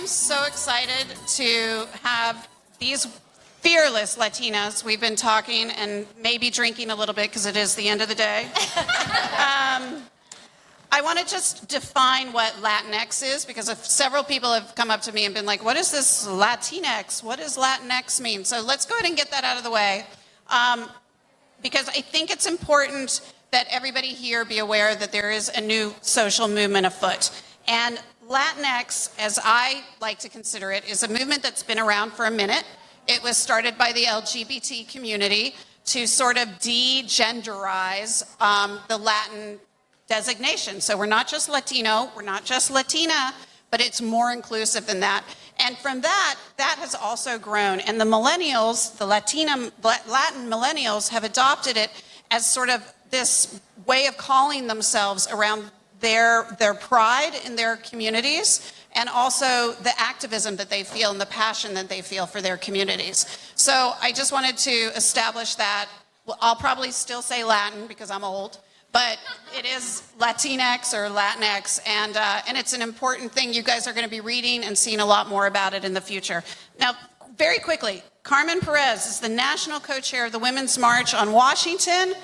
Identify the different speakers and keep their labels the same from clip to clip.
Speaker 1: am so excited to have these fearless Latinas. We've been talking and maybe drinking a little bit because it is the end of the day. I want to just define what LatinX is, because several people have come up to me and been like, what is this LatinX? What does LatinX mean? So let's go ahead and get that out of the way, because I think it's important that everybody here be aware that there is a new social movement afoot. And LatinX, as I like to consider it, is a movement that's been around for a minute. It was started by the LGBT community to sort of de-genderize the Latin designation. So we're not just Latino, we're not just Latina, but it's more inclusive than that. And from that has also grown. And the millennials, the Latin millennials, have adopted it as sort of this way of calling themselves around their pride in their communities, and also the activism that they feel and the passion that they feel for their communities. So I just wanted to establish that. Well, I'll probably still say Latin because I'm old, but it is LatinX or Latinx, and it's an important thing. You guys are going to be reading and seeing a lot more about it in the future. Now, very quickly, Carmen Perez is the national co-chair of the Women's March on Washington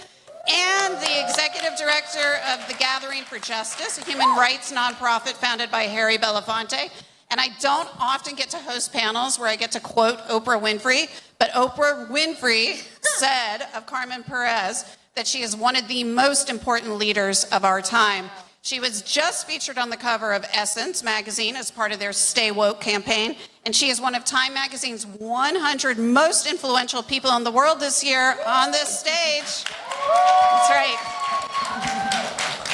Speaker 1: and the executive director of the Gathering for Justice, a human rights nonprofit founded by Harry Belafonte. And I don't often get to host panels where I get to quote Oprah Winfrey, but Oprah Winfrey said of Carmen Perez that she is one of the most important leaders of our time. She was just featured on the cover of Essence magazine as part of their Stay Woke campaign, and she is one of Time magazine's 100 most influential people in the world this year on this stage. That's right.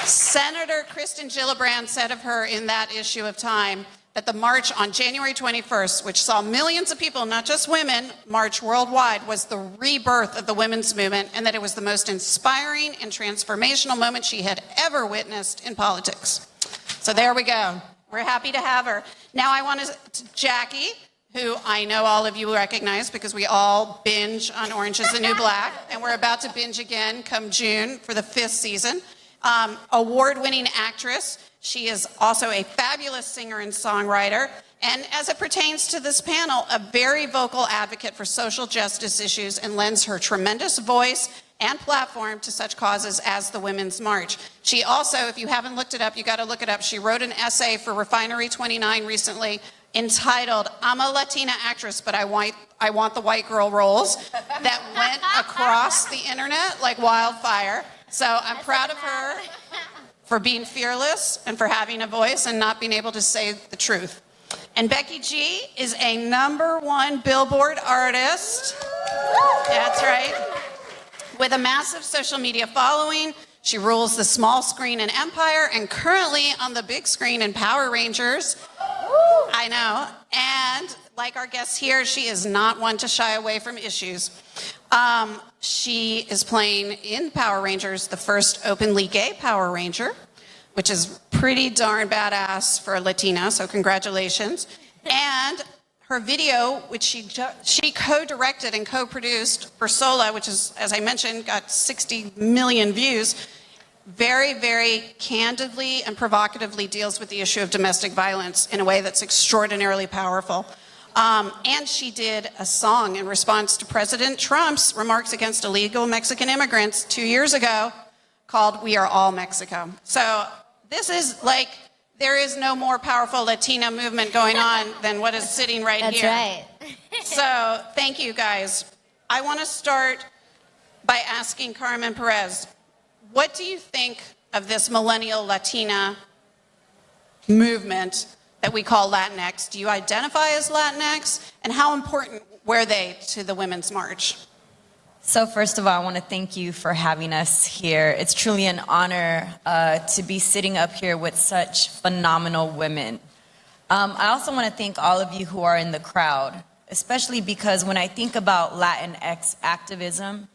Speaker 1: Senator Kristen Gillibrand said of her in that issue of Time that the march on January 21st, which saw millions of people, not just women, march worldwide, was the rebirth of the women's movement, and that it was the most inspiring and transformational moment she had ever witnessed in politics. So there we go. We're happy to have her. Now I want to Jackie, who I know all of you recognize because we all binge on Orange is the New Black, and we're about to binge again come June for the 5th season. Award-winning actress. She is also a fabulous singer and songwriter, and as it pertains to this panel, a very vocal advocate for social justice issues, and lends her tremendous voice and platform to such causes as the Women's March. She also, if you haven't looked it up, you got to look it up. She wrote an essay for Refinery 29 recently entitled, "I'm a Latina actress, but I want the white girl roles," that went across the internet like wildfire. So I'm proud of her for being fearless and for having a voice and not being able to say the truth. And Becky G is a #1 Billboard artist. That's right. With a massive social media following, she rules the small screen in Empire and currently on the big screen in Power Rangers. I know. And like our guests here, she is not one to shy away from issues. She is playing in Power Rangers the first openly gay Power Ranger, which is pretty darn badass for a Latina, so congratulations. And her video, which she co-directed and co-produced for Sola, which is, as I mentioned, got 60 million views, very, very candidly and provocatively deals with the issue of domestic violence in a way that's extraordinarily powerful. And she did a song in response to President Trump's remarks against illegal Mexican immigrants 2 years ago called "We Are All Mexico." So this is like, there is no more powerful Latina movement going on than what is sitting right here.
Speaker 2: That's right.
Speaker 1: So thank you guys. I want to start by asking Carmen Perez, what do you think of this millennial Latina movement that we call Latinx? Do you identify as Latinx? And how important were they to the Women's March?
Speaker 3: So first of all, I want to thank you for having us here. It's truly an honor to be sitting up here with such phenomenal women. I also want to thank all of you who are in the crowd, especially because when I think about Latinx activism,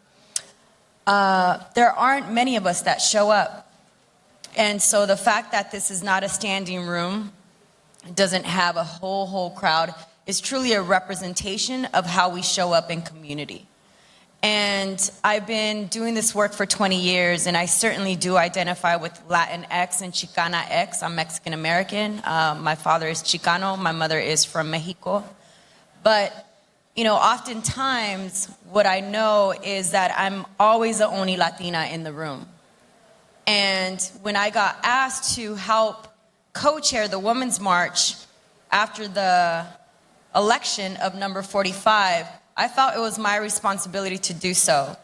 Speaker 3: there aren't many of us that show up. And so the fact that this is not a standing room, doesn't have a whole crowd, is truly a representation of how we show up in community. And I've been doing this work for 20 years, and I certainly do identify with LatinX and Chicana X. I'm Mexican American. My father is Chicano. My mother is from Mexico. But, you know, oftentimes what I know is that I'm always the only Latina in the room. And when I got asked to help co-chair the Women's March after the election of number 45, I felt it was my responsibility to do so.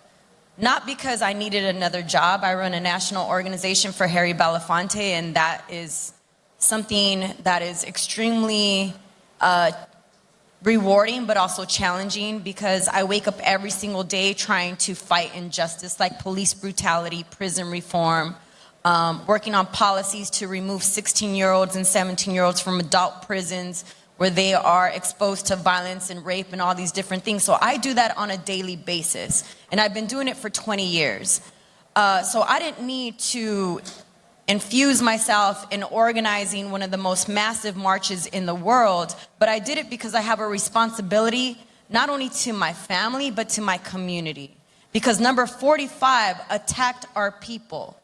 Speaker 3: Not because I needed another job. I run a national organization for Harry Belafonte, and that is something that is extremely rewarding, but also challenging, because I wake up every single day trying to fight injustice like police brutality, prison reform, working on policies to remove 16-year-olds and 17-year-olds from adult prisons where they are exposed to violence and rape and all these different things. So I do that on a daily basis, and I've been doing it for 20 years. So I didn't need to infuse myself in organizing one of the most massive marches in the world, but I did it because I have a responsibility not only to my family, but to my community. Because number 45 attacked our people.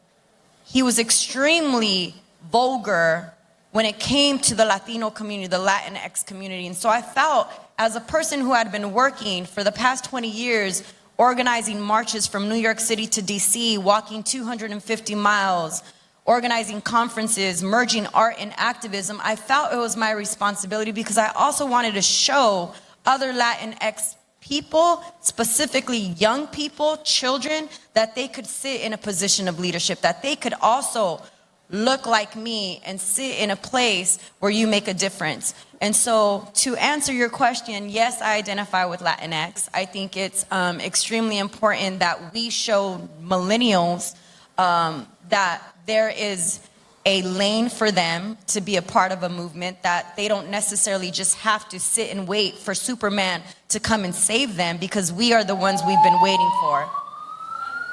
Speaker 3: He was extremely vulgar when it came to the Latino community, the Latinx community. And so I felt, as a person who had been working for the past 20 years, organizing marches from New York City to DC, walking 250 miles, organizing conferences, merging art and activism, I felt it was my responsibility, because I also wanted to show other Latinx people, specifically young people, children, that they could sit in a position of leadership, that they could also look like me and sit in a place where you make a difference. And so to answer your question, yes, I identify with Latinx. I think it's extremely important that we show millennials that there is a lane for them to be a part of a movement, that they don't necessarily just have to sit and wait for Superman to come and save them, because we are the ones we've been waiting for.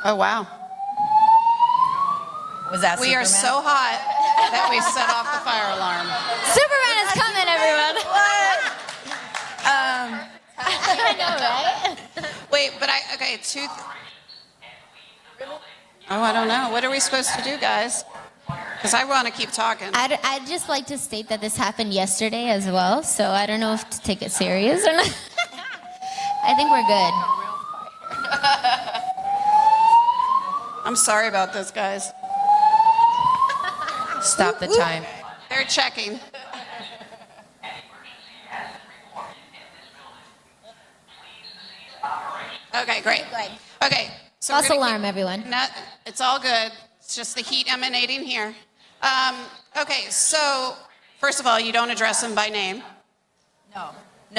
Speaker 1: Oh, wow.
Speaker 3: Was that
Speaker 1: We
Speaker 3: Superman?
Speaker 1: are so hot that we set off the fire alarm.
Speaker 2: Superman is coming, everyone. I know, right?
Speaker 1: Wait, but oh, I don't know. What are we supposed to do, guys? Because I want to keep talking.
Speaker 2: I'd just like to state that this happened yesterday as well, so I don't know if to take it serious or not. I think we're good.
Speaker 1: I'm sorry about this, guys.
Speaker 4: Stop the time.
Speaker 1: They're checking. Okay, great. Okay. So
Speaker 2: False
Speaker 1: we're gonna
Speaker 2: alarm, everyone.
Speaker 1: No, it's all good. It's just the heat emanating here. Okay, so first of all, you don't address him by name.
Speaker 3: No,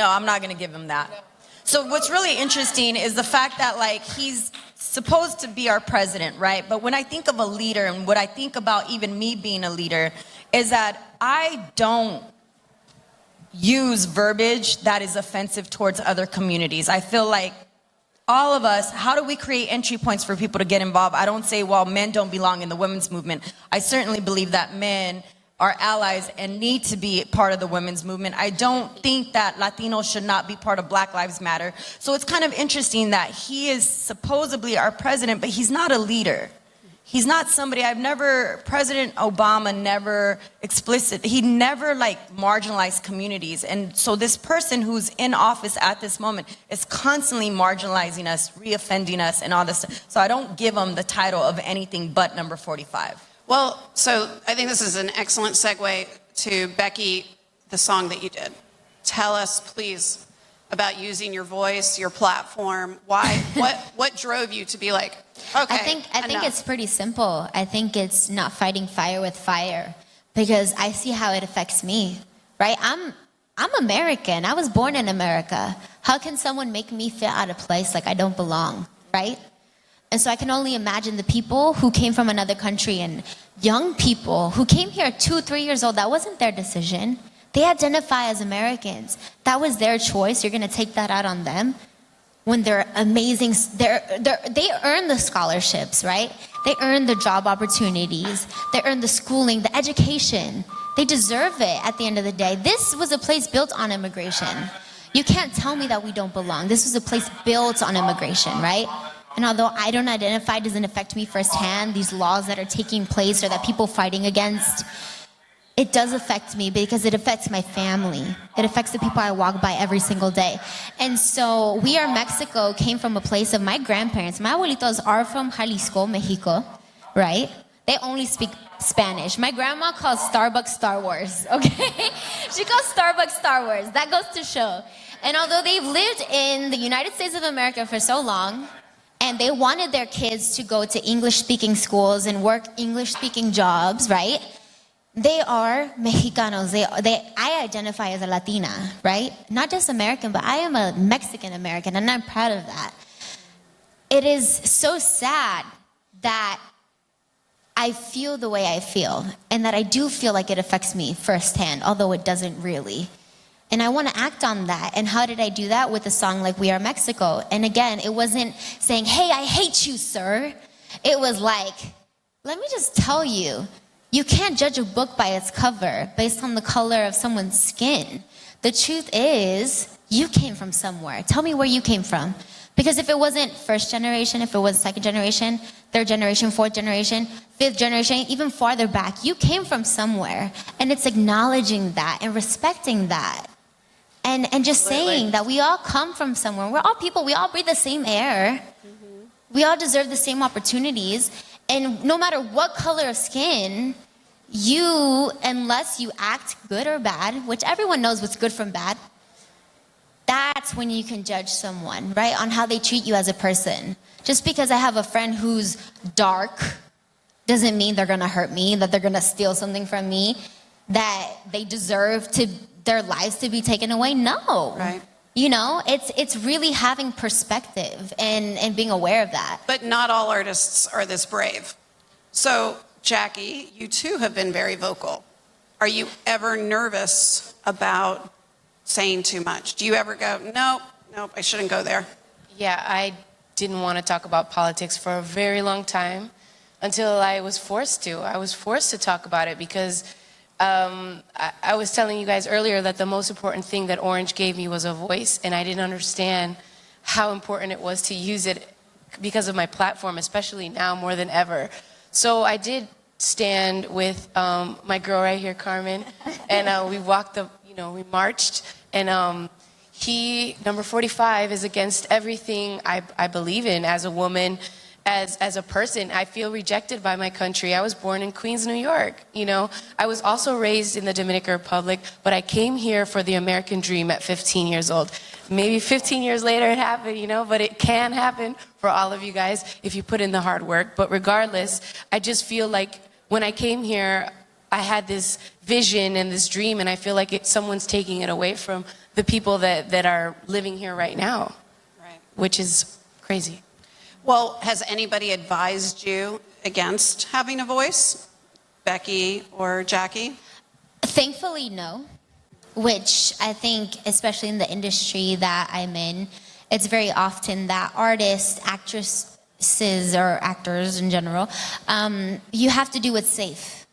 Speaker 3: I'm not going to give him that. So what's really interesting is the fact that, like, he's supposed to be our president, right? But when I think of a leader, and what I think about even me being a leader, is that I don't use verbiage that is offensive towards other communities. I feel like all of us, how do we create entry points for people to get involved? I don't say, well, men don't belong in the women's movement. I certainly believe that men are allies and need to be part of the women's movement. I don't think that Latinos should not be part of Black Lives Matter. So it's kind of interesting that he is supposedly our president, but he's not a leader. He's not somebody, President Obama never he never like marginalized communities. And so this person who's in office at this moment is constantly marginalizing us, reoffending us, and all this stuff. So I don't give him the title of anything but number 45.
Speaker 1: Well, so I think this is an excellent segue to Becky, the song that you did. Tell us, please, about using your voice, your platform. Why? What drove you to be like, okay,
Speaker 2: I think it's pretty simple. I think it's not fighting fire with fire, because I see how it affects me, right? I'm American. I was born in America. How can someone make me feel out of place, like I don't belong, right? And so I can only imagine the people who came from another country, and young people who came here 2, 3 years old. That wasn't their decision. They identify as Americans. That was their choice. You're going to take that out on them when they're amazing. They earn the scholarships, right? They earn the job opportunities. They earn the schooling, the education. They deserve it at the end of the day. This was a place built on immigration. You can't tell me that we don't belong. This was a place built on immigration, right? And although I don't identify, it doesn't affect me firsthand, these laws that are taking place or that people fighting against, it does affect me because it affects my family. It affects the people I walk by every single day. And so We Are Mexico came from a place of my grandparents. My abuelitos are from Jalisco, Mexico, right? They only speak Spanish. My grandma calls Starbucks Star Wars, okay? She calls Starbucks Star Wars. That goes to show. And although they've lived in the United States of America for so long, and they wanted their kids to go to English-speaking schools and work English-speaking jobs, right? They are Mexicanos. I identify as a Latina, right? Not just American, but I am a Mexican American, and I'm proud of that. It is so sad that I feel the way I feel, and that I do feel like it affects me firsthand, although it doesn't really. And I want to act on that. And how did I do that? With a song like We Are Mexico. And again, it wasn't saying, hey, I hate you, sir. It was like, let me just tell you, you can't judge a book by its cover based on the color of someone's skin. The truth is, you came from somewhere. Tell me where you came from. Because if it wasn't first generation, if it was second generation, third generation, fourth generation, fifth generation, even farther back, you came from somewhere. And it's acknowledging that and respecting that. And just saying that we all come from somewhere. We're all people. We all breathe the same air. Mm-hmm. We all deserve the same opportunities. And no matter what color of skin, you, unless you act good or bad, which everyone knows what's good from bad, that's when you can judge someone, right? On how they treat you as a person. Just because I have a friend who's dark doesn't mean they're gonna hurt me, that they're gonna steal something from me, that they deserve their lives to be taken away. No.
Speaker 1: Right.
Speaker 2: You know, it's really having perspective and being aware of that.
Speaker 1: But not all artists are this brave. So, Jackie, you too have been very vocal. Are you ever nervous about saying too much? Do you ever go, nope, I shouldn't go there?
Speaker 4: Yeah, I didn't want to talk about politics for a very long time until I was forced to. I was forced to talk about it because I was telling you guys earlier that the most important thing that Orange gave me was a voice, and I didn't understand how important it was to use it because of my platform, especially now more than ever. So I did stand with my girl right here, Carmen, and we walked we marched, and he, number 45, is against everything I believe in as a woman, as a person. I feel rejected by my country. I was born in Queens, New York. I was also raised in the Dominican Republic, but I came here for the American dream at 15 years old. Maybe 15 years later it happened, but it can happen for all of you guys if you put in the hard work. But regardless, I just feel like when I came here, I had this vision and this dream, and I feel like someone's taking it away from the people that are living here right now,
Speaker 1: Right.
Speaker 4: which is crazy.
Speaker 1: Well, has anybody advised you against having a voice? Becky or Jackie?
Speaker 2: Thankfully, no. Which I think, especially in the industry that I'm in, it's very often that artists, actresses, or actors in general, you have to do what's safe,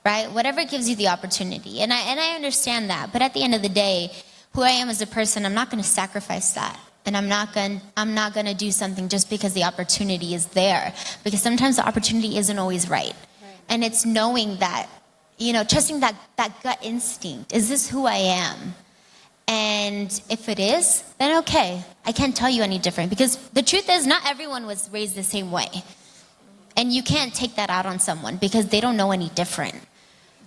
Speaker 2: right? Whatever gives you the opportunity. And I understand that. But at the end of the day, who I am as a person, I'm not going to sacrifice that. And I'm not going to do something just because the opportunity is there. Because sometimes the opportunity isn't always right. And it's knowing that, trusting that gut instinct. Is this who I am? And if it is, then okay. I can't tell you any different. Because the truth is, not everyone was raised the same way. And you can't take that out on someone because they don't know any different.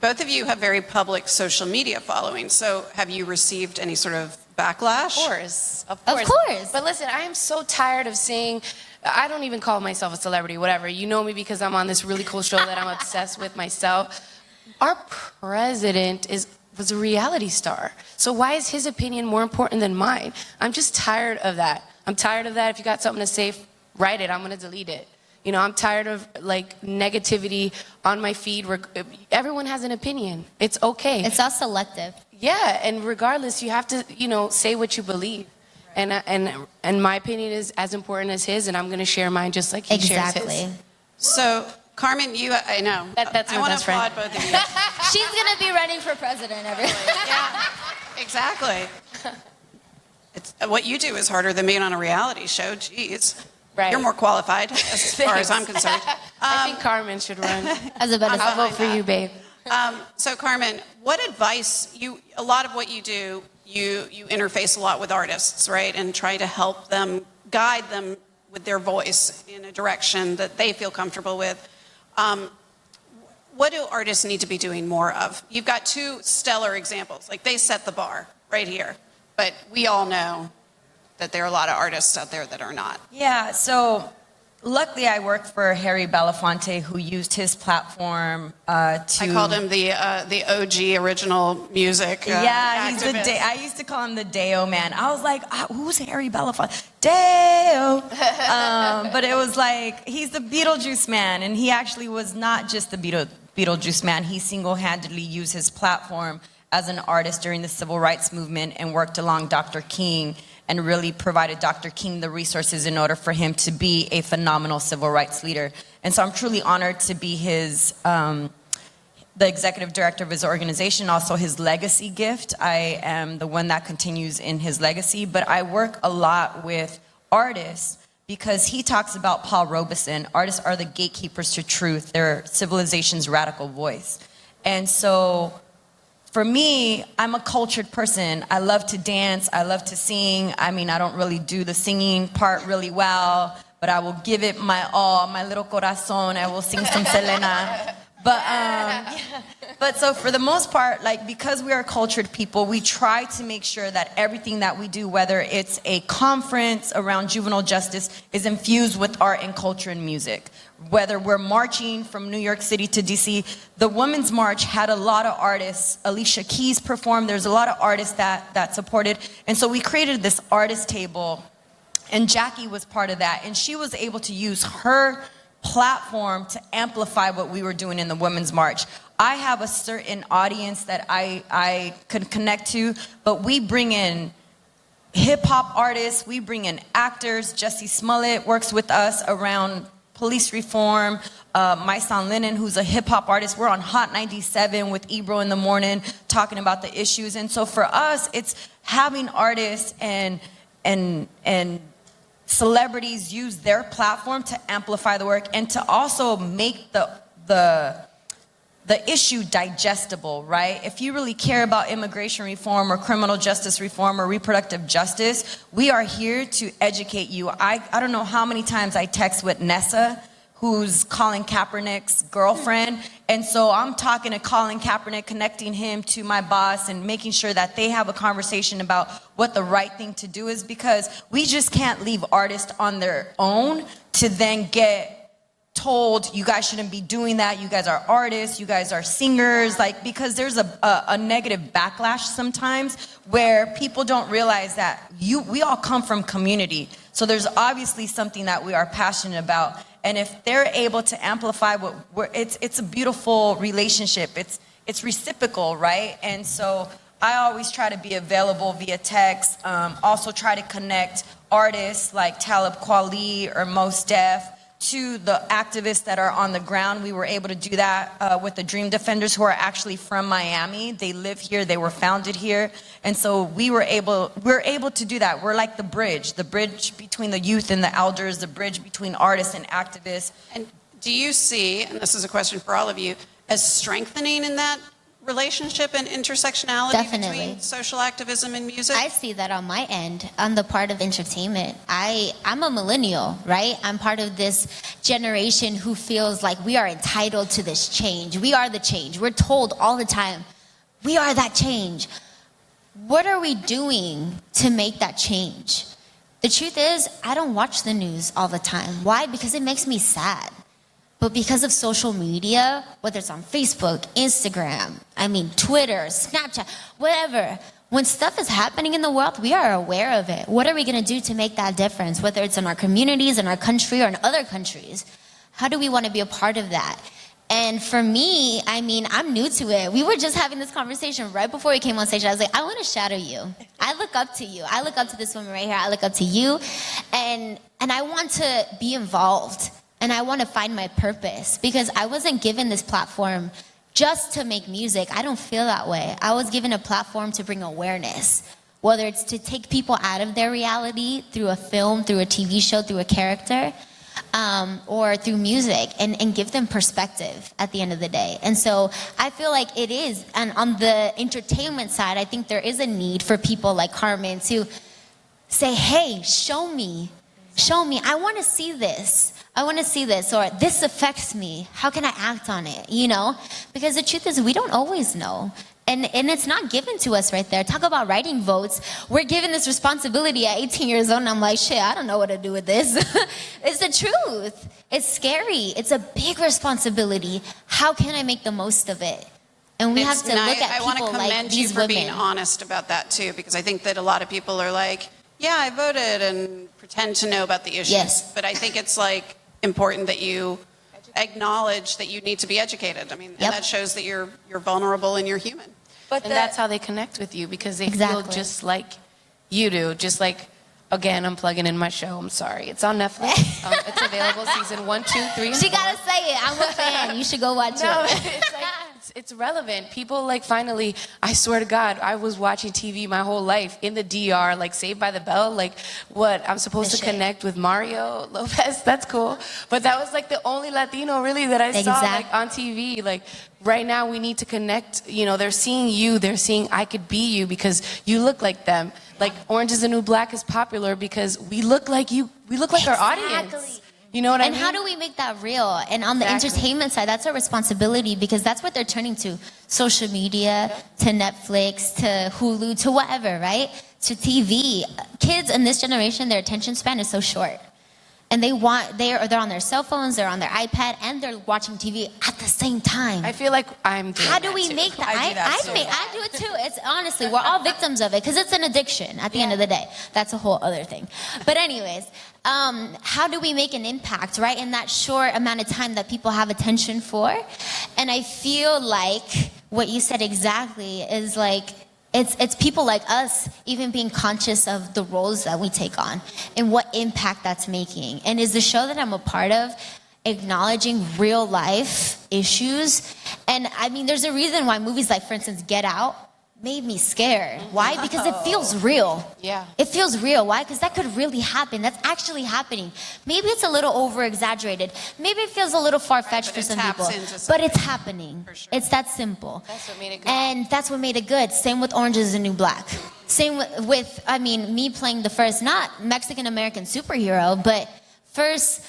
Speaker 1: Both of you have very public social media followings. So have you received any sort of backlash?
Speaker 4: Of course.
Speaker 2: Of course.
Speaker 4: But listen, I am so tired of saying, I don't even call myself a celebrity, whatever. You know me because I'm on this really cool show that I'm obsessed with myself. Our president was a reality star. So why is his opinion more important than mine? I'm just tired of that. I'm tired of that. If you got something to say, write it. I'm going to delete it. I'm tired of negativity on my feed. Everyone has an opinion. It's okay.
Speaker 2: It's all selective.
Speaker 4: Yeah, and regardless, you have to, say what you believe. And my opinion is as important as his, and I'm going to share mine just like he shares his.
Speaker 1: So, Carmen, I know.
Speaker 4: That's
Speaker 1: I
Speaker 4: my
Speaker 1: want
Speaker 4: best
Speaker 1: to applaud
Speaker 4: friend.
Speaker 1: both of you.
Speaker 2: She's going to be running for president, everyone.
Speaker 1: Yeah, exactly. What you do is harder than being on a reality show. Jeez.
Speaker 4: Right.
Speaker 1: You're more qualified as far as I'm concerned.
Speaker 4: I think Carmen should run.
Speaker 2: As a better
Speaker 4: I'll vote for you, babe.
Speaker 1: So Carmen, what advice, a lot of what you do, you interface a lot with artists, right? And try to help them, guide them with their voice in a direction that they feel comfortable with. What do artists need to be doing more of? You've got two stellar examples. Like, they set the bar right here. But we all know that there are a lot of artists out there that are not.
Speaker 3: Yeah, so luckily I worked for Harry Belafonte, who used his platform to...
Speaker 1: I called him the OG original music
Speaker 3: yeah, he's the
Speaker 1: activist.
Speaker 3: I used to call him the Deo man. I was like, who's Harry Belafonte? Deo! But it was like, he's the Beetlejuice man, and he actually was not just the Beetlejuice man. He single-handedly used his platform as an artist during the civil rights movement and worked along Dr. King and really provided Dr. King the resources in order for him to be a phenomenal civil rights leader. And so I'm truly honored to be the executive director of his organization, also his legacy gift. I am the one that continues in his legacy, but I work a lot with artists because he talks about Paul Robeson. Artists are the gatekeepers to truth. They're civilization's radical voice. And so for me, I'm a cultured person. I love to dance. I love to sing. I mean, I don't really do the singing part really well, but I will give it my all, my little corazón. I will sing some Selena. But so for the most part, like, because we are cultured people, we try to make sure that everything that we do, whether it's a conference around juvenile justice, is infused with art and culture and music. Whether we're marching from New York City to DC, the Women's March had a lot of artists. Alicia Keys performed. There's a lot of artists that supported. And so we created this artist table, and Jackie was part of that. And she was able to use her platform to amplify what we were doing in the Women's March. I have a certain audience that I could connect to, but we bring in hip-hop artists, we bring in actors. Jesse Smollett works with us around police reform. My son Lennon, who's a hip-hop artist, we're on Hot 97 with Ebro in the morning talking about the issues. And so for us, it's having artists and celebrities use their platform to amplify the work and to also make the issue digestible, right? If you really care about immigration reform or criminal justice reform or reproductive justice, we are here to educate you. I don't know how many times I text with Nessa, who's Colin Kaepernick's girlfriend. And so I'm talking to Colin Kaepernick, connecting him to my boss and making sure that they have a conversation about what the right thing to do is, because we just can't leave artists on their own to then get told, you guys shouldn't be doing that, you guys are artists, you guys are singers, like, because there's a negative backlash sometimes where people don't realize that we all come from community. So there's obviously something that we are passionate about. And if they're able to amplify it's a beautiful relationship. It's reciprocal, right? And so I always try to be available via text. Also try to connect artists like Talib Kweli or Mos Def to the activists that are on the ground. We were able to do that with the Dream Defenders, who are actually from Miami. They live here, they were founded here. And so we're able to do that. We're like the bridge between the youth and the elders, the bridge between artists and activists.
Speaker 1: And do you see, and this is a question for all of you, as strengthening in that relationship and intersectionality
Speaker 2: Definitely.
Speaker 1: between social activism and music?
Speaker 2: I see that on my end, on the part of entertainment. I'm a millennial, right? I'm part of this generation who feels like we are entitled to this change. We are the change. We're told all the time, we are that change. What are we doing to make that change? The truth is, I don't watch the news all the time. Why? Because it makes me sad. But because of social media, whether it's on Facebook, Instagram, Twitter, Snapchat, whatever, when stuff is happening in the world, we are aware of it. What are we gonna do to make that difference? Whether it's in our communities, in our country, or in other countries. How do we wanna be a part of that? And for me, I'm new to it. We were just having this conversation right before we came on stage. I was like, I wanna shadow you. I look up to you. I look up to this woman right here. I look up to you. And I want to be involved. And I want to find my purpose, because I wasn't given this platform just to make music. I don't feel that way. I was given a platform to bring awareness. whether it's to take people out of their reality through a film, through a TV show, through a character, or through music, and give them perspective at the end of the day. And so I feel like it is, and on the entertainment side, I think there is a need for people like Carmen to say, hey, show me, I want to see this. Or this affects me. How can I act on it? You know, because the truth is we don't always know. And it's not given to us right there. Talk about writing votes. We're given this responsibility at 18 years old, and I'm like, shit, I don't know what to do with this. It's the truth. It's scary. It's a big responsibility. How can I make the most of it? And we have to look at
Speaker 1: I want to
Speaker 2: people like
Speaker 1: commend you
Speaker 2: these
Speaker 1: for
Speaker 2: women.
Speaker 1: being honest about that too, because I think that a lot of people are like, yeah, I voted, and pretend to know about the issues.
Speaker 2: Yes.
Speaker 1: But I think it's like important that you acknowledge that you need to be educated. I mean,
Speaker 2: Yep.
Speaker 1: and that shows that you're vulnerable and you're human.
Speaker 3: But
Speaker 4: And that's how they connect with you, because they
Speaker 2: Exactly.
Speaker 4: feel just like you do. Just like, again, I'm plugging in my show. I'm sorry. It's on Netflix. It's available season 1, 2, 3, and 4.
Speaker 2: She gotta say it. I'm a fan. You should go watch
Speaker 4: No,
Speaker 2: it.
Speaker 4: it's like, it's relevant. People like finally, I swear to God, I was watching TV my whole life in the DR, like Saved by the Bell. Like, what? I'm supposed
Speaker 2: This
Speaker 4: to
Speaker 2: shit.
Speaker 4: connect with Mario Lopez. That's cool. But that was like the only Latino really that I saw like on TV. Like, right now we need to connect. You know, they're seeing you. They're seeing I could be you because you look like them. Like Orange is the New Black is popular because we look like you. We look like our audience.
Speaker 2: Exactly.
Speaker 4: You know what I
Speaker 2: And
Speaker 4: mean?
Speaker 2: how do we make that real? And on the
Speaker 4: Exactly.
Speaker 2: entertainment side, that's our responsibility, because that's what they're turning to. Social media, to Netflix, to Hulu, to whatever, right? To TV. Kids in this generation, their attention span is so short. And they're on their cell phones, they're on their iPad, and they're watching TV at the same time.
Speaker 4: I feel like I'm doing
Speaker 2: How do
Speaker 4: that
Speaker 2: we
Speaker 4: too.
Speaker 2: make that?
Speaker 3: I do that too.
Speaker 2: I do it too. It's honestly, we're all victims of it because it's an addiction at the end of the day. That's a whole other thing. But anyways, how do we make an impact, right, in that short amount of time that people have attention for? And I feel like what you said exactly is like, it's people like us even being conscious of the roles that we take on and what impact that's making. And is the show that I'm a part of acknowledging real life issues? And I mean, there's a reason why movies like, for instance, Get Out made me scared. Why? Because it feels real.
Speaker 4: Yeah.
Speaker 2: It feels real. Why? Because that could really happen. That's actually happening. Maybe it's a little over exaggerated. Maybe it feels a little far fetched
Speaker 1: but
Speaker 2: for
Speaker 1: it
Speaker 2: some
Speaker 1: taps
Speaker 2: people.
Speaker 1: into
Speaker 2: But
Speaker 1: something.
Speaker 2: it's happening.
Speaker 1: For sure.
Speaker 2: It's that simple.
Speaker 4: That's what made it good.
Speaker 2: And that's what made it good. Same with Orange is the New Black. Same with I mean, me playing the first, not Mexican-American superhero, but first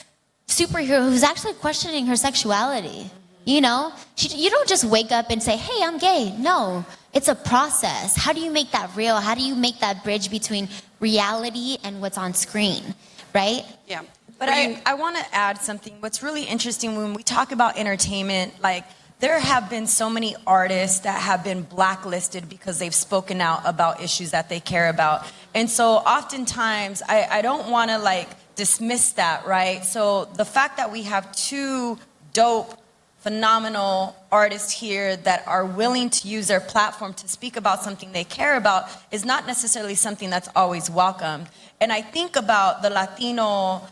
Speaker 2: superhero who's actually questioning her sexuality. You know? You don't just wake up and say, hey, I'm gay. No. It's a process. How do you make that real? How do you make that bridge between reality and what's on screen? Right?
Speaker 1: Yeah.
Speaker 3: But I want to add something. What's really interesting when we talk about entertainment, like there have been so many artists that have been blacklisted because they've spoken out about issues that they care about. And so oftentimes I don't want to like dismiss that, right? So the fact that we have two dope, phenomenal artists here that are willing to use their platform to speak about something they care about is not necessarily something that's always welcomed. And I think about the Latino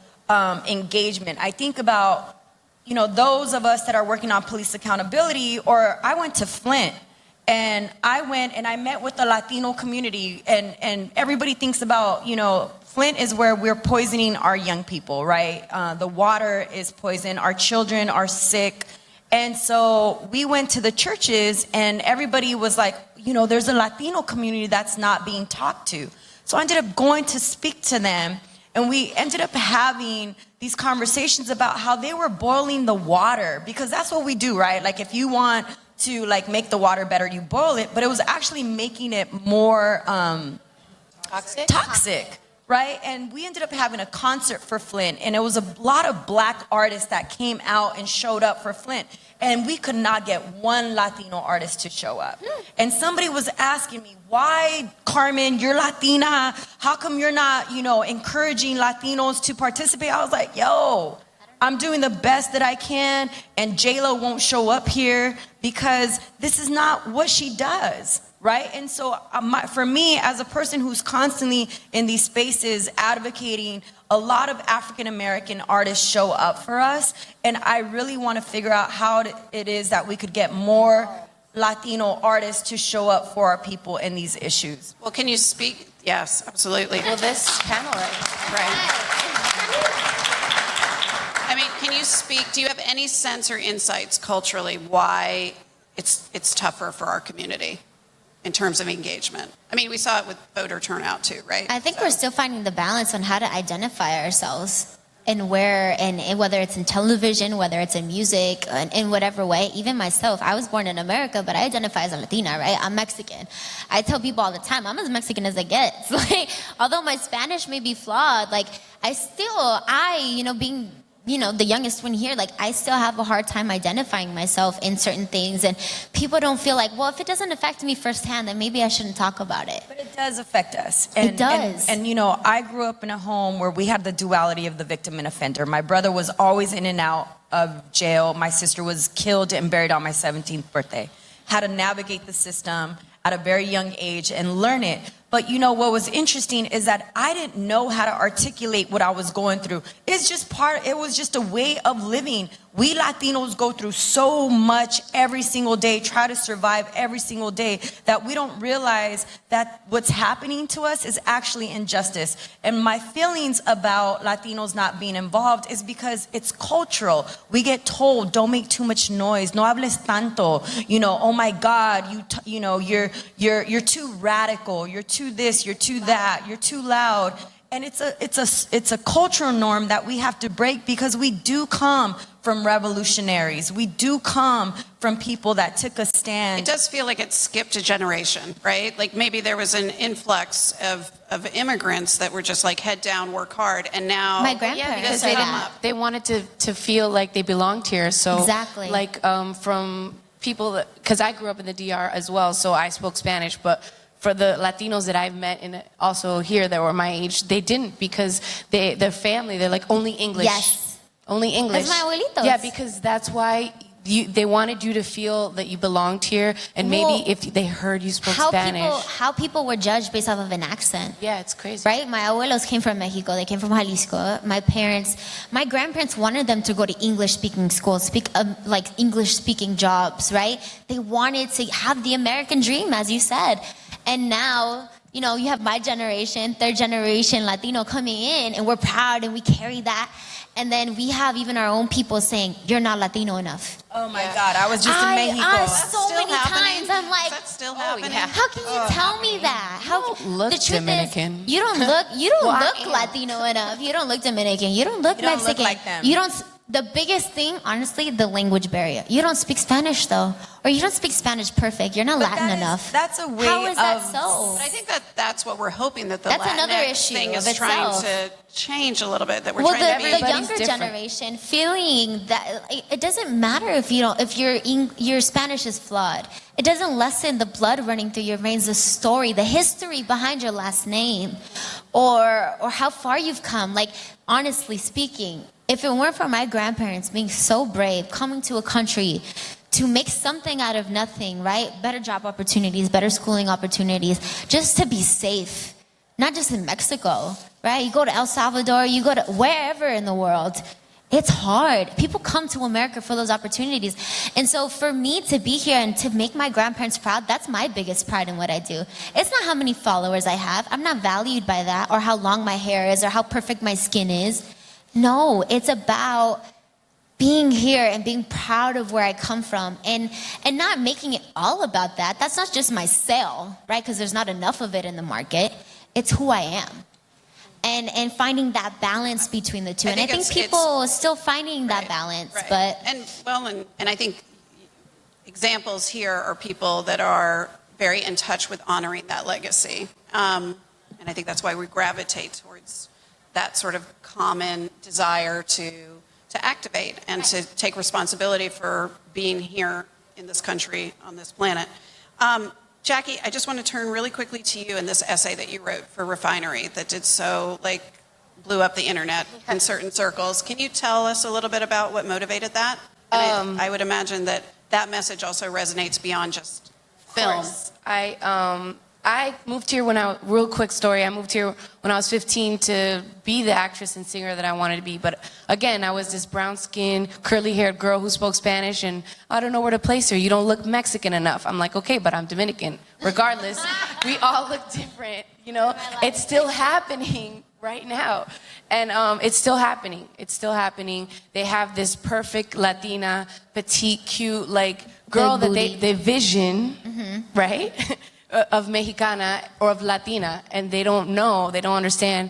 Speaker 3: engagement. I think about, you know, those of us that are working on police accountability, or I went to Flint and I went and I met with the Latino community, and everybody thinks about, you know, Flint is where we're poisoning our young people, right? The water is poison, our children are sick. And so we went to the churches and everybody was like, you know, there's a Latino community that's not being talked to. So I ended up going to speak to them, and we ended up having these conversations about how they were boiling the water, because that's what we do, right? Like if you want to like make the water better, you boil it, but it was actually making it more toxic. Right? And we ended up having a concert for Flint, and it was a lot of black artists that came out and showed up for Flint. And we could not get one Latino artist to show up. And somebody was asking me, why, Carmen, you're Latina, how come you're not, you know, encouraging Latinos to participate? I was like, yo, I'm doing the best that I can, and J-Lo won't show up here because this is not what she does. Right? And so for me, as a person who's constantly in these spaces advocating, a lot of African-American artists show up for us. And I really want to figure out how it is that we could get more Latino artists to show up for our people in these issues.
Speaker 1: Well, can you speak? Yes, absolutely.
Speaker 4: Well, this panel
Speaker 1: Right. I mean, can you speak, do you have any sense or insights culturally why it's tougher for our community in terms of engagement? I mean, we saw it with voter turnout too, right?
Speaker 2: I think we're still finding the balance on how to identify ourselves and where, and whether it's in television, whether it's in music, in whatever way. Even myself, I was born in America, but I identify as a Latina, right? I'm Mexican. I tell people all the time, I'm as Mexican as it gets. Like, although my Spanish may be flawed, like, being the youngest one here, like, I still have a hard time identifying myself in certain things, and people don't feel like, well, if it doesn't affect me firsthand, then maybe I shouldn't talk about it.
Speaker 3: But it does affect us.
Speaker 2: It does.
Speaker 3: And I grew up in a home where we had the duality of the victim and offender. My brother was always in and out of jail. My sister was killed and buried on my 17th birthday. How to navigate the system at a very young age and learn it. But what was interesting is that I didn't know how to articulate what I was going through. It was just a way of living. We Latinos go through so much every single day, try to survive every single day, that we don't realize that what's happening to us is actually injustice. And my feelings about Latinos not being involved is because it's cultural. We get told, don't make too much noise, no hables tanto, oh my God, you're too radical, you're too this, you're too that, you're too loud. And it's a cultural norm that we have to break, because we do come from revolutionaries. We do come from people that took a stand.
Speaker 1: It does feel like it skipped a generation, right? Like maybe there was an influx of immigrants that were just like head down, work hard, and now
Speaker 2: My grandparents
Speaker 1: because
Speaker 4: they wanted to feel like they belonged here. So
Speaker 2: Exactly.
Speaker 4: like from people, because I grew up in the DR as well, so I spoke Spanish, but for the Latinos that I've met and also here that were my age, they didn't, because their family, they're like only English.
Speaker 2: Yes.
Speaker 4: Only English.
Speaker 2: That's my abuelitos.
Speaker 4: Yeah, because that's why they wanted you to feel that you belonged here, and maybe if they heard you spoke Spanish.
Speaker 2: How people were judged based off of an accent.
Speaker 4: Yeah, it's crazy.
Speaker 2: Right? My abuelos came from Mexico. They came from Jalisco. My grandparents wanted them to go to English-speaking schools, like English-speaking jobs, right? They wanted to have the American dream, as you said. And now, you have my generation, third generation Latino coming in, and we're proud and we carry that. And then we have even our own people saying, you're not Latino enough.
Speaker 3: Oh my God, I was just in Mexico.
Speaker 2: So many times I'm like,
Speaker 1: that's still happening.
Speaker 4: yeah.
Speaker 2: how can you tell me that?
Speaker 4: You don't look
Speaker 2: the truth
Speaker 4: Dominican.
Speaker 2: Is, you don't look
Speaker 4: I am.
Speaker 2: Latino enough. You don't look Dominican. You don't look
Speaker 3: You don't look
Speaker 2: Mexican.
Speaker 3: like them.
Speaker 2: You don't. The biggest thing, honestly, the language barrier. You don't speak Spanish though, or you don't speak Spanish perfect. You're not Latin enough.
Speaker 3: That's a way
Speaker 2: How is that
Speaker 3: of-
Speaker 2: so?
Speaker 1: But I think that's what we're hoping that the
Speaker 2: That's another
Speaker 1: Latinx
Speaker 2: issue
Speaker 1: thing is
Speaker 2: of
Speaker 1: trying
Speaker 2: itself.
Speaker 1: to change a little bit. That we're
Speaker 2: Well,
Speaker 1: trying to be.
Speaker 2: the
Speaker 4: Everybody's
Speaker 2: younger
Speaker 4: different.
Speaker 2: generation feeling that it doesn't matter if your Spanish is flawed. It doesn't lessen the blood running through your veins, the story, the history behind your last name, or how far you've come. Like, honestly speaking, if it weren't for my grandparents being so brave, coming to a country to make something out of nothing, right? Better job opportunities, better schooling opportunities, just to be safe. Not just in Mexico, right? You go to El Salvador, you go to wherever in the world. It's hard. People come to America for those opportunities. And so for me to be here and to make my grandparents proud, that's my biggest pride in what I do. It's not how many followers I have. I'm not valued by that, or how long my hair is, or how perfect my skin is. No, it's about being here and being proud of where I come from, and not making it all about that. That's not just my sale, right? Because there's not enough of it in the market. It's who I am. And finding that balance between the two. And I think people are still finding that balance.
Speaker 1: Right.
Speaker 2: But
Speaker 1: And I think examples here are people that are very in touch with honoring that legacy. And I think that's why we gravitate towards that sort of common desire to activate and to take responsibility for being here in this country, on this planet. Jackie, I just want to turn really quickly to you in this essay that you wrote for Refinery that did so, blew up the internet in certain circles. Can you tell us a little bit about what motivated that? And I would imagine that message also resonates beyond just film.
Speaker 4: Of course. I moved here real quick story, I moved here when I was 15 to be the actress and singer that I wanted to be. But again, I was this brown-skinned, curly-haired girl who spoke Spanish, and I don't know where to place her. You don't look Mexican enough. I'm like, okay, but I'm Dominican. Regardless, we all look different, you know? It's still happening right now. And it's still happening. It's still happening. They have this perfect Latina, petite, cute, like, girl that they vision, right? Of Mexicana or of Latina, and they don't understand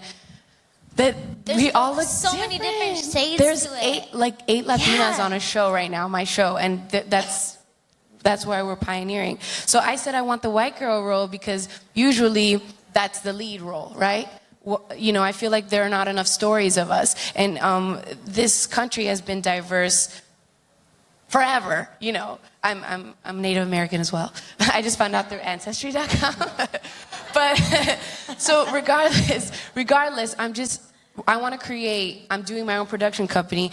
Speaker 4: that we all look
Speaker 2: so
Speaker 4: different.
Speaker 2: many different shades
Speaker 4: There's
Speaker 2: to it.
Speaker 4: eight Latinas on a show right now, my show, and that's why we're pioneering. So I said I want the white girl role because usually that's the lead role, right? Well, you know, I feel like there are not enough stories of us, and this country has been diverse forever, you know. I'm Native American as well. I just found out through Ancestry.com. But so regardless, I want to create. I'm doing my own production company.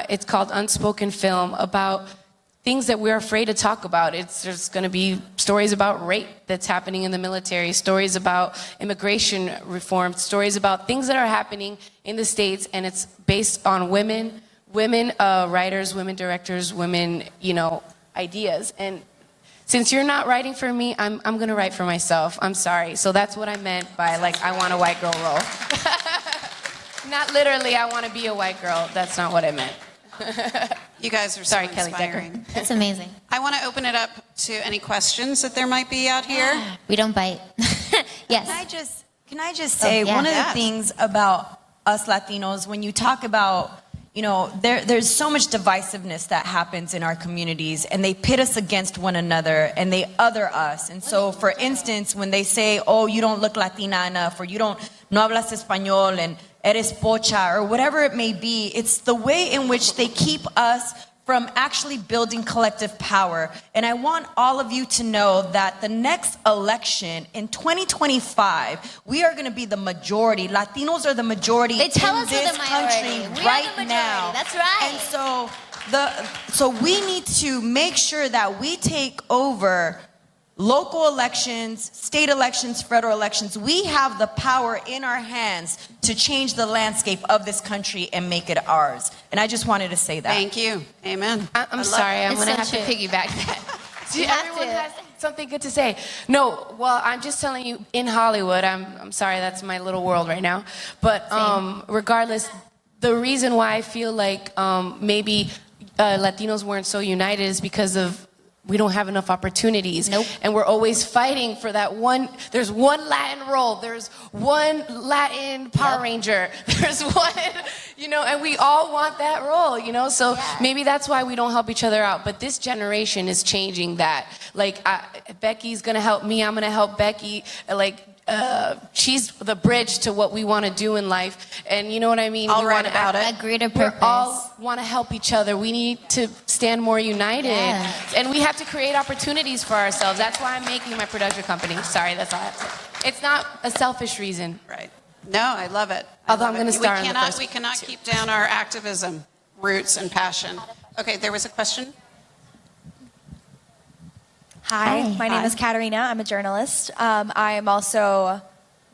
Speaker 4: It's called Unspoken Film, about things that we're afraid to talk about. There's going to be stories about rape that's happening in the military, stories about immigration reform, stories about things that are happening in the States, and it's based on women writers, women directors, women, you know, ideas. And since you're not writing for me, I'm going to write for myself. I'm sorry. So that's what I meant by, like, I want a white girl role. Not literally, I want to be a white girl. That's not what I meant.
Speaker 1: You guys are
Speaker 4: Sorry,
Speaker 1: so
Speaker 4: Kelly
Speaker 1: inspiring.
Speaker 2: That's amazing.
Speaker 1: I want to open it up to any questions that there might be out here.
Speaker 2: We don't bite. Yes.
Speaker 3: Can I just say,
Speaker 2: yeah.
Speaker 3: one of the
Speaker 1: Yes.
Speaker 3: things about us Latinos, when you talk about, you know, there's so much divisiveness that happens in our communities, and they pit us against one another, and they other us. And so, for instance, when they say, oh, you don't look Latina enough, or no hablas español, and eres pocha, or whatever it may be, it's the way in which they keep us from actually building collective power. And I want all of you to know that the next election in 2025, we are going to be the majority. Latinos are the majority
Speaker 2: They tell
Speaker 3: in
Speaker 2: us we're
Speaker 3: this
Speaker 2: the minority.
Speaker 3: country
Speaker 2: We are the
Speaker 3: right
Speaker 2: majority.
Speaker 3: now.
Speaker 2: That's right.
Speaker 3: And so we need to make sure that we take over local elections, state elections, federal elections. We have the power in our hands to change the landscape of this country and make it ours. And I just wanted to say that.
Speaker 1: Thank you. Amen.
Speaker 4: I'm sorry, I'm
Speaker 2: It's
Speaker 4: going to
Speaker 2: so
Speaker 4: have to
Speaker 2: true.
Speaker 4: piggyback that. See,
Speaker 2: have
Speaker 4: everyone
Speaker 2: to.
Speaker 4: has something good to say. No, well, I'm just telling you, in Hollywood, I'm sorry, that's my little world right now. But regardless, the reason why I feel like maybe Latinos weren't so united is because of we don't have enough opportunities.
Speaker 2: Nope.
Speaker 4: And we're always fighting for that one. There's one Latin role. There's one Latin Power Ranger. There's one, you know, and we all want that role, you know? So maybe that's why we don't help each other out. But this generation is changing that. Like, Becky's going to help me. I'm going to help Becky. Like, she's the bridge to what we want to do in life. And you know what I mean?
Speaker 1: I'll
Speaker 4: We
Speaker 1: write
Speaker 4: wanna
Speaker 1: about it.
Speaker 2: A greater
Speaker 4: we
Speaker 2: purpose.
Speaker 4: all want to help each other. We need to stand more united.
Speaker 2: Yeah.
Speaker 4: And we have to create opportunities for ourselves. That's why I'm making my production company. Sorry, that's all I have to say. It's not a selfish reason.
Speaker 1: Right. No, I love it.
Speaker 4: Although I'm gonna star in the first
Speaker 1: We
Speaker 4: one,
Speaker 1: cannot
Speaker 4: too.
Speaker 1: keep down our activism roots and passion. Okay, there was a question.
Speaker 5: Hi, my name is Katarina. I'm a journalist. I am also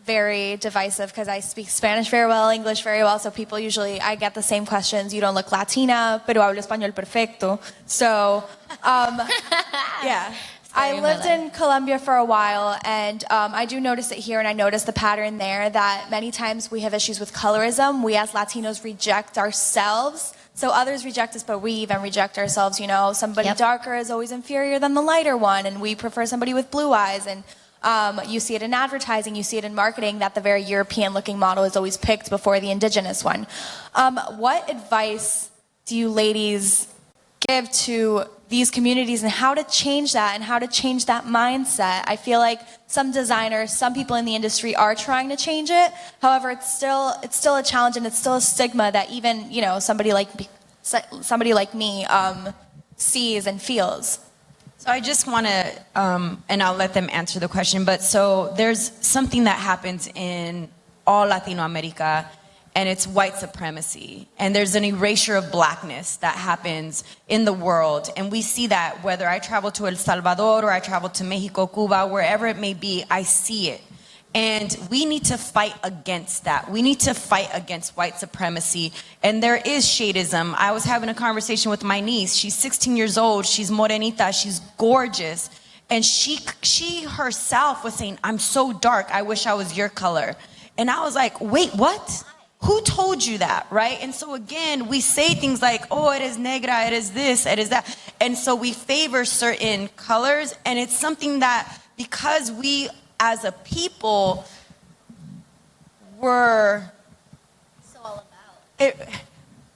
Speaker 5: very divisive because I speak Spanish very well, English very well, so people usually, I get the same questions. You don't look Latina, pero hablo español perfecto. So, yeah. I
Speaker 2: Story of my
Speaker 5: lived in Colombia for a while, and I do notice it here, and I notice the pattern there that many times we have issues with colorism. We as Latinos reject ourselves. So others reject us, but we even reject ourselves, you know. Somebody
Speaker 2: Yep.
Speaker 5: darker is always inferior than the lighter one, and we prefer somebody with blue eyes. And you see it in advertising, you see it in marketing, that the very European-looking model is always picked before the indigenous one. What advice do you ladies give to these communities and how to change that and how to change that mindset? I feel like some designers, some people in the industry are trying to change it. However, it's still a challenge, and it's still a stigma that even, you know, somebody like me sees and feels.
Speaker 3: So I just want to, and I'll let them answer the question, but so there's something that happens in all Latino America, and it's white supremacy. And there's an erasure of blackness that happens in the world. And we see that whether I travel to El Salvador or I travel to Mexico, Cuba, wherever it may be, I see it. And we need to fight against that. We need to fight against white supremacy. And there is shadeism. I was having a conversation with my niece. She's 16 years old. She's morenita. She's gorgeous. And she herself was saying, I'm so dark. I wish I was your color. And I was like, wait, what? Who told you that, right? And so again, we say things like, oh, it is negra, it is this, it is that. And so we favor certain colors. And it's something that, because we as a people were,
Speaker 2: So all about.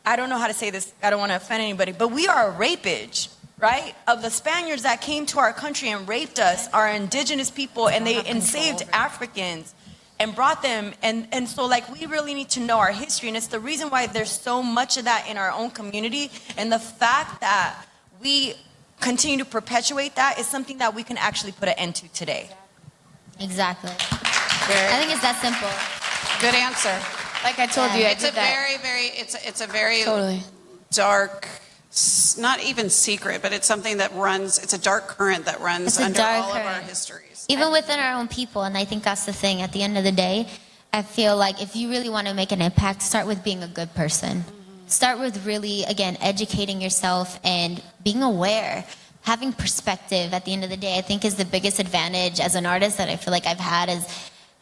Speaker 3: I don't know how to say this, I don't want to offend anybody, but we are a rapage, right? Of the Spaniards that came to our country and raped us, our indigenous people, and they enslaved Africans and brought them, and so like we really need to know our history, and it's the reason why there's so much of that in our own community, and the fact that we continue to perpetuate that is something that we can actually put an end to today.
Speaker 2: Exactly. I think it's that simple.
Speaker 1: Good answer.
Speaker 4: Like I told you, I
Speaker 1: It's
Speaker 4: did
Speaker 1: a
Speaker 4: that.
Speaker 1: it's a very
Speaker 4: Totally.
Speaker 1: dark, not even secret, but it's something that runs, it's a dark current that runs
Speaker 2: It's a
Speaker 1: under
Speaker 2: dark
Speaker 1: all of our
Speaker 2: current.
Speaker 1: histories.
Speaker 2: Even within our own people, and I think that's the thing. At the end of the day, I feel like if you really want to make an impact, start with being a good person. Start with really, again, educating yourself and being aware. Having perspective at the end of the day, I think is the biggest advantage as an artist that I feel like I've had is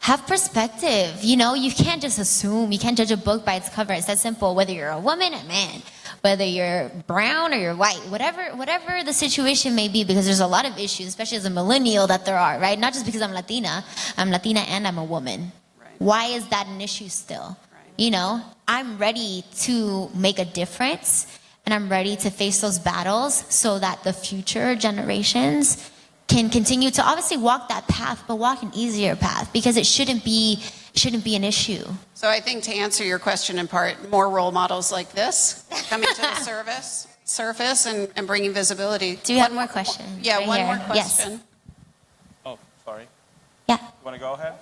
Speaker 2: have perspective. You know, you can't just assume, you can't judge a book by its cover. It's that simple, whether you're a woman, a man, whether you're brown or you're white, whatever the situation may be, because there's a lot of issues, especially as a millennial, that there are, right? Not just because I'm Latina and I'm a woman.
Speaker 1: Right.
Speaker 2: Why is that an issue still?
Speaker 1: Right.
Speaker 2: You know, I'm ready to make a difference. And I'm ready to face those battles so that the future generations can continue to obviously walk that path, but walk an easier path, because it shouldn't be an issue.
Speaker 1: So I think to answer your question in part, more role models like this coming to the surface and bringing visibility.
Speaker 2: Do you have more questions?
Speaker 1: Yeah,
Speaker 2: Right
Speaker 1: one
Speaker 2: here.
Speaker 1: more
Speaker 2: Yes.
Speaker 1: question.
Speaker 6: Oh, sorry.
Speaker 2: Yeah.
Speaker 6: You want to go ahead?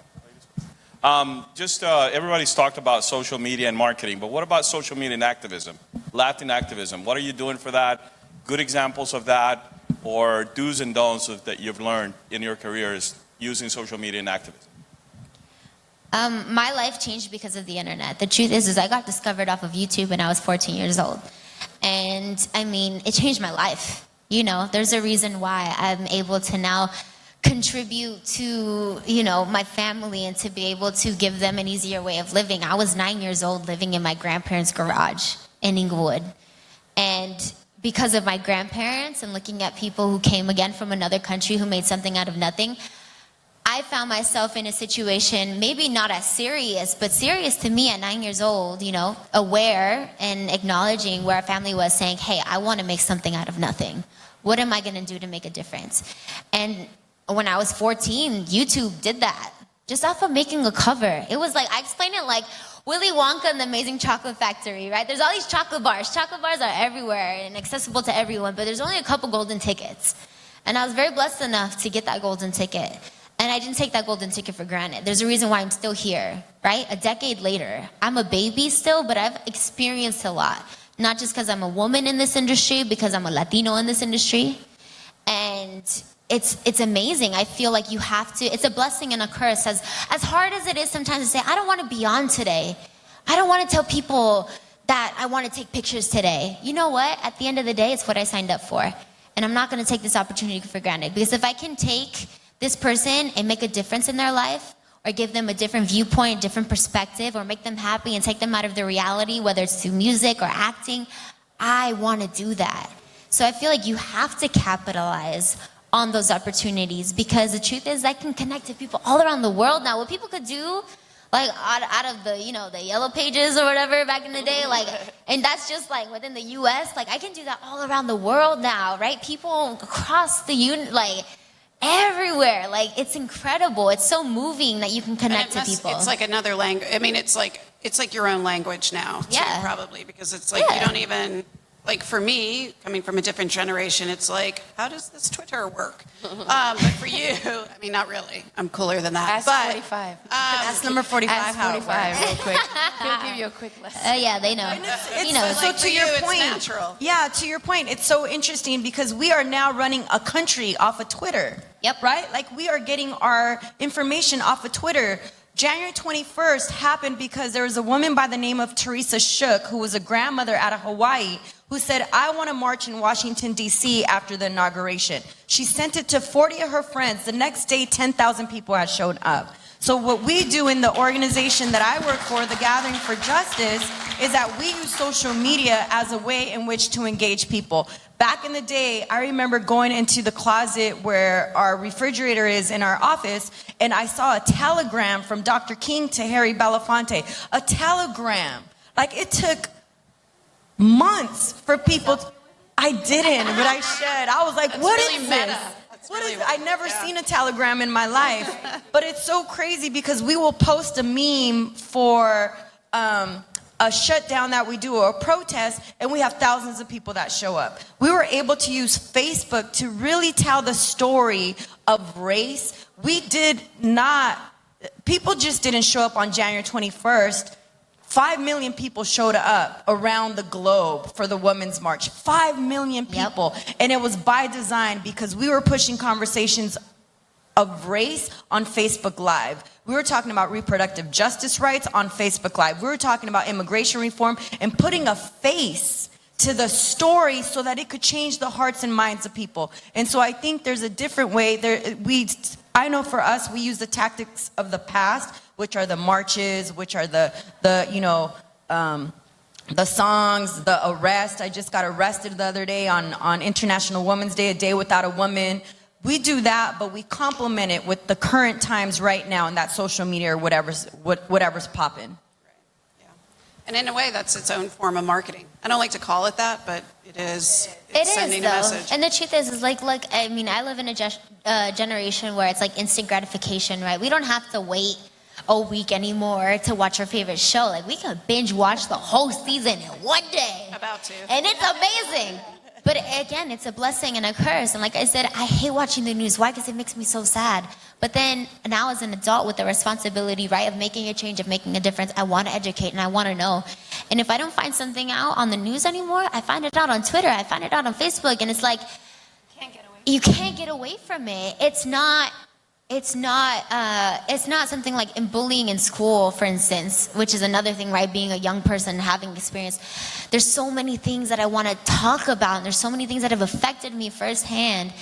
Speaker 6: Everybody's talked about social media and marketing, but what about social media and activism? Latin activism, what are you doing for that? Good examples of that, or do's and don'ts that you've learned in your careers using social media and activism?
Speaker 2: My life changed because of the internet. The truth is I got discovered off of YouTube when I was 14 years old. And I mean, it changed my life. You know, there's a reason why I'm able to now contribute to, you know, my family and to be able to give them an easier way of living. I was 9 years old living in my grandparents' garage in Inglewood. And because of my grandparents and looking at people who came again from another country who made something out of nothing, I found myself in a situation, maybe not as serious, but serious to me at 9 years old, you know, aware and acknowledging where our family was, saying, hey, I want to make something out of nothing. What am I going to do to make a difference? And when I was 14, YouTube did that. Just off of making a cover. It was like, I explain it like Willy Wonka and the Amazing Chocolate Factory, right? There's all these chocolate bars. Chocolate bars are everywhere and accessible to everyone, but there's only a couple golden tickets. And I was very blessed enough to get that golden ticket. And I didn't take that golden ticket for granted. There's a reason why I'm still here, right? A decade later. I'm a baby still, but I've experienced a lot. Not just because I'm a woman in this industry, because I'm a Latino in this industry. And it's amazing. I feel like you have to, it's a blessing and a curse. As hard as it is sometimes to say, I don't want to be on today. I don't want to tell people that I want to take pictures today. You know what? At the end of the day, it's what I signed up for. And I'm not going to take this opportunity for granted. Because if I can take this person and make a difference in their life, or give them a different viewpoint, different perspective, or make them happy and take them out of their reality, whether it's through music or acting, I want to do that. So I feel like you have to capitalize on those opportunities, because the truth is I can connect to people all around the world now. What people could do, like out of the, you know, the yellow pages or whatever back in the day, like, and that's just like within the US, like I can do that all around the world now, right? People across the like everywhere, like it's incredible. It's so moving that you can connect to people.
Speaker 1: It's like another language. I mean, it's like your own language now, too,
Speaker 2: Yeah.
Speaker 1: probably, because it's like
Speaker 2: Yeah.
Speaker 1: you don't even like for me, coming from a different generation, it's like, how does this Twitter work? But for you, I mean, not really. I'm cooler than that.
Speaker 4: Ask
Speaker 1: but
Speaker 4: 45.
Speaker 3: That's number 45.
Speaker 4: Ask
Speaker 3: how it
Speaker 4: 45
Speaker 3: works.
Speaker 4: real quick. He'll give you a quick lesson.
Speaker 2: Yeah, they know. You know,
Speaker 3: so
Speaker 1: like for
Speaker 3: to your
Speaker 1: you, it's
Speaker 3: point,
Speaker 1: natural.
Speaker 3: yeah, to your point, it's so interesting because we are now running a country off of Twitter.
Speaker 2: Yep.
Speaker 3: Right? Like we are getting our information off of Twitter. January 21st happened because there was a woman by the name of Teresa Shook, who was a grandmother out of Hawaii, who said, I want to march in Washington, D.C. after the inauguration. She sent it to 40 of her friends. The next day, 10,000 people had shown up. So what we do in the organization that I work for, the Gathering for Justice, is that we use social media as a way in which to engage people. Back in the day, I remember going into the closet where our refrigerator is in our office, and I saw a telegram from Dr. King to Harry Belafonte. A telegram. Like, it took months for people. I didn't, but I should. I was like,
Speaker 1: That's
Speaker 3: what
Speaker 1: really
Speaker 3: is
Speaker 1: meta.
Speaker 3: this?
Speaker 1: That's
Speaker 3: What
Speaker 1: really
Speaker 3: is, I'd never seen a telegram in my life. But it's so crazy because we will post a meme for a shutdown that we do or a protest, and we have thousands of people that show up. We were able to use Facebook to really tell the story of race. We did not, people just didn't show up on January 21st. 5 million people showed up around the globe for the Women's March. 5 million people. Yep. And it was by design because we were pushing conversations of race on Facebook Live. We were talking about reproductive justice rights on Facebook Live. We were talking about immigration reform and putting a face to the story so that it could change the hearts and minds of people. And so I think there's a different way. I know for us, we use the tactics of the past, which are the marches, which are the songs, the arrest. I just got arrested the other day on International Women's Day, a day without a woman. We do that, but we complement it with the current times right now and that social media or whatever's popping.
Speaker 1: And in a way, that's its own form of marketing. I don't like to call it that, but it is. It's
Speaker 2: It
Speaker 1: sending
Speaker 2: is,
Speaker 1: a
Speaker 2: though.
Speaker 1: message.
Speaker 2: And the truth is like, look, I mean, I live in a generation where it's like instant gratification, right? We don't have to wait a week anymore to watch our favorite show. Like, we can binge watch the whole season in one day.
Speaker 1: About to.
Speaker 2: And it's amazing. But again, it's a blessing and a curse. And like I said, I hate watching the news. Why? Because it makes me so sad. But then now as an adult with the responsibility, right, of making a change, of making a difference, I want to educate and I want to know. And if I don't find something out on the news anymore, I find it out on Twitter. I find it out on Facebook. And it's like, you can't get away from it. It's not something like in bullying in school, for instance, which is another thing, right? Being a young person, having experience. There's so many things that I want to talk about, and there's so many things that have affected me firsthand,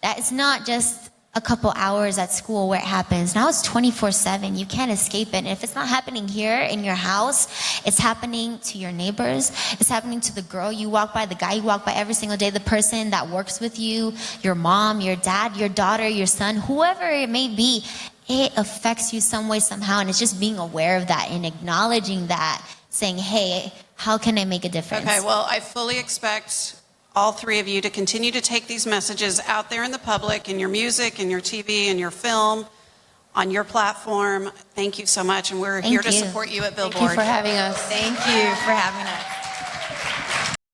Speaker 2: that it's not just a couple hours at school where it happens. Now it's 24/7. You can't escape it. And if it's not happening here in your house, it's happening to your neighbors. It's happening to the girl you walk by, the guy you walk by every single day, the person that works with you, your mom, your dad, your daughter, your son, whoever it may be. It affects you some way, somehow. And it's just being aware of that and acknowledging that, saying, hey, how can I make a difference?
Speaker 1: Okay, well, I fully expect all three of you to continue to take these messages out there in the public, in your music, in your TV, in your film, on your platform. Thank you so much, and we're here to support you at Billboard.
Speaker 4: Thank you for having us.
Speaker 3: Thank you for having us.